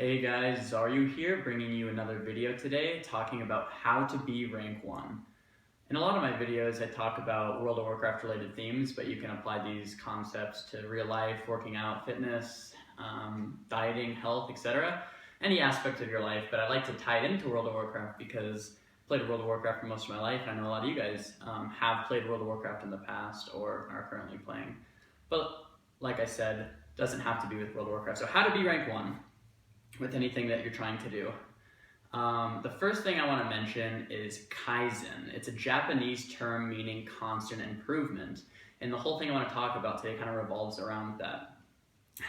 Hey guys, Xaryu here, bringing you another video today, talking about how to be rank 1. In a lot of my videos, I talk about World of Warcraft related themes, but you can apply these concepts to real life, working out, fitness, dieting, health, etc. Any aspect of your life, but I like to tie it into World of Warcraft because I played World of Warcraft for most of my life. I know a lot of you guys have played World of Warcraft in the past or are currently playing. But like I said, doesn't have to be with World of Warcraft. So how to be rank 1 with anything that you're trying to do. The first thing I want to mention is Kaizen. It's a Japanese term meaning constant improvement. And the whole thing I want to talk about today kind of revolves around that.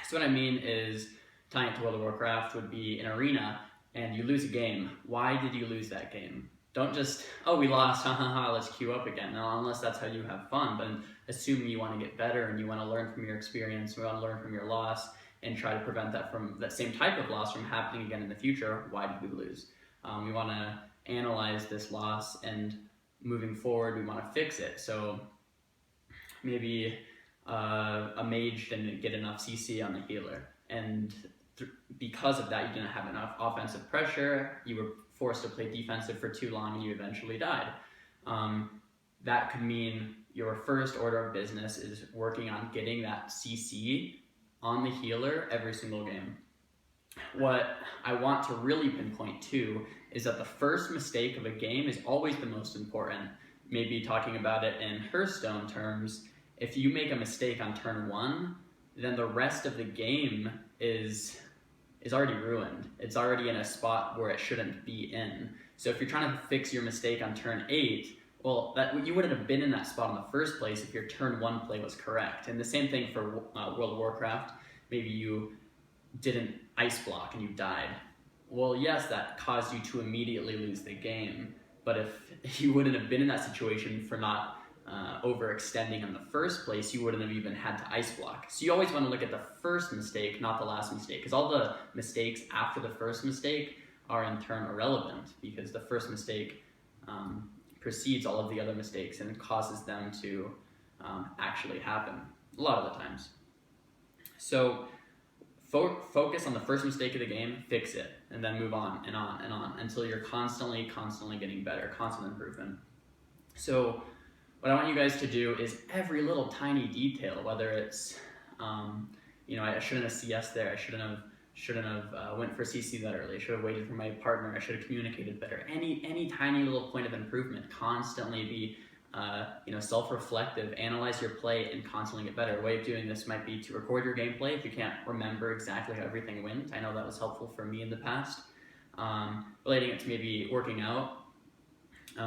So what I mean is, tying it to World of Warcraft would be an arena and you lose a game. Why did you lose that game? Don't just, oh, we lost, let's queue up again. No, unless that's how you have fun, but assuming you want to get better and you want to learn from your experience, you want to learn from your loss, and try to prevent that same type of loss from happening again in the future. Why did we lose? We want to analyze this loss, and moving forward, we want to fix it. So maybe a mage didn't get enough CC on the healer, and because of that, you didn't have enough offensive pressure. You were forced to play defensive for too long, and you eventually died. That could mean your first order of business is working on getting that CC on the healer every single game. What I want to really pinpoint too is that the first mistake of a game is always the most important. Maybe talking about it in Hearthstone terms, if you make a mistake on turn 1, then the rest of the game is already ruined. It's already in a spot where it shouldn't be in. So if you're trying to fix your mistake on turn 8, well, you wouldn't have been in that spot in the first place if your turn 1 play was correct. And the same thing for World of Warcraft. Maybe you didn't ice block and you died. Well, yes, that caused you to immediately lose the game. But if you wouldn't have been in that situation for not overextending in the first place, you wouldn't have even had to ice block. So you always want to look at the first mistake, not the last mistake, because all the mistakes after the first mistake are in turn irrelevant, because the first mistake precedes all of the other mistakes and causes them to actually happen a lot of the times. So focus on the first mistake of the game, fix it, and then move on and on and on until you're constantly getting better, constant improvement. So what I want you guys to do is every little tiny detail, whether it's, I shouldn't have CS there, I shouldn't have went for CC that early, I should have waited for my partner, I should have communicated better. Any tiny little point of improvement, constantly be self-reflective, analyze your play, and constantly get better. A way of doing this might be to record your gameplay if you can't remember exactly how everything went. I know that was helpful for me in the past. Relating it to maybe working out.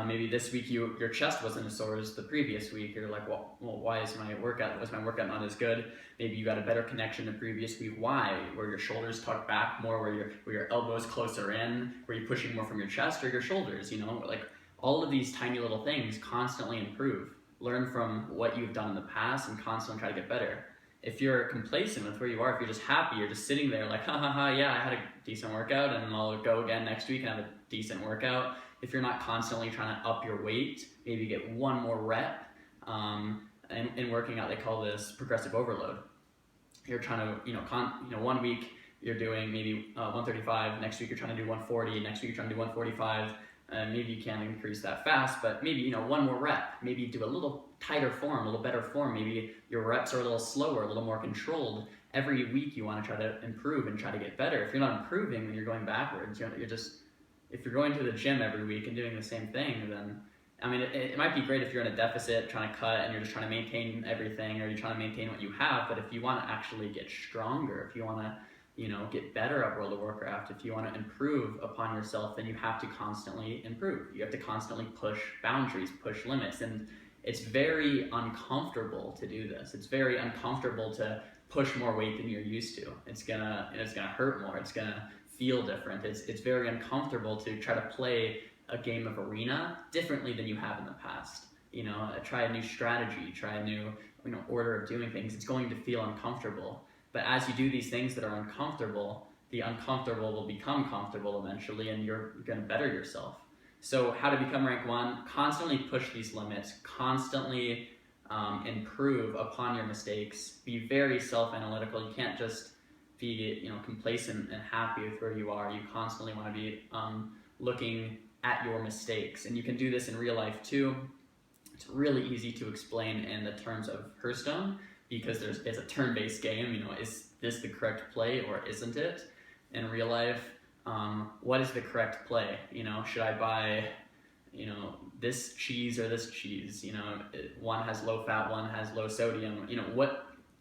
Maybe this week your chest wasn't as sore as the previous week. You're like, well, why was my workout not as good? Maybe you got a better connection the previous week. Why? Were your shoulders tucked back more? Were your elbows closer in? Were you pushing more from your chest or your shoulders? All of these tiny little things constantly improve. Learn from what you've done in the past and constantly try to get better. If you're complacent with where you are, if you're just happy, you're just sitting there like, yeah, I had a decent workout and I'll go again next week and have a decent workout. If you're not constantly trying to up your weight, maybe get one more rep. In working out, they call this progressive overload. You're trying to, 1 week you're doing maybe 135, next week you're trying to do 140, next week you're trying to do 145. Maybe you can't increase that fast, but maybe one more rep. Maybe do a little tighter form, a little better form. Maybe your reps are a little slower, a little more controlled. Every week you want to try to improve and try to get better. If you're not improving, then you're going backwards. If you're going to the gym every week and doing the same thing, then it might be great if you're in a deficit trying to cut and you're just trying to maintain everything, or you're trying to maintain what you have. But if you want to actually get stronger, if you want to get better at World of Warcraft, if you want to improve upon yourself, then you have to constantly improve. You have to constantly push boundaries, push limits, and it's very uncomfortable to do this. It's very uncomfortable to push more weight than you're used to. It's gonna hurt more. It's gonna feel different. It's very uncomfortable to try to play a game of arena differently than you have in the past. Try a new strategy, try a new order of doing things. It's going to feel uncomfortable. But as you do these things that are uncomfortable, the uncomfortable will become comfortable eventually, and you're going to better yourself. So how to become rank 1? Constantly push these limits, constantly improve upon your mistakes, be very self-analytical. You can't just be complacent and happy with where you are. You constantly want to be looking at your mistakes, and you can do this in real life too. It's really easy to explain in the terms of Hearthstone because it's a turn-based game. Is this the correct play or isn't it? In real life, what is the correct play? Should I buy this cheese or this cheese? One has low fat, one has low sodium.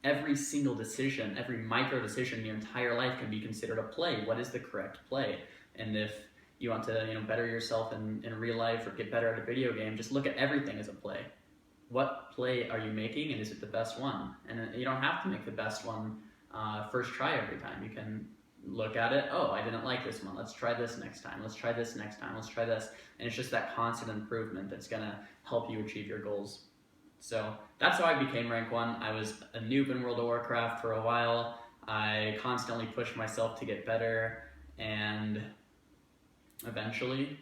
Every single decision, every micro decision in your entire life can be considered a play. What is the correct play? And if you want to better yourself in real life or get better at a video game, just look at everything as a play. What play are you making, and is it the best one? And you don't have to make the best one first try every time. You can look at it, oh, I didn't like this one, let's try this next time, let's try this next time, let's try this. And it's just that constant improvement that's gonna help you achieve your goals. So that's how I became rank 1. I was a noob in World of Warcraft for a while. I constantly pushed myself to get better, and eventually,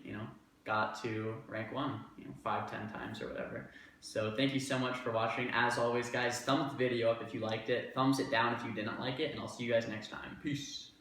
got to rank 1, 5-10 times or whatever. So thank you so much for watching. As always, guys, thumbs the video up if you liked it, thumbs it down if you didn't like it, and I'll see you guys next time. Peace.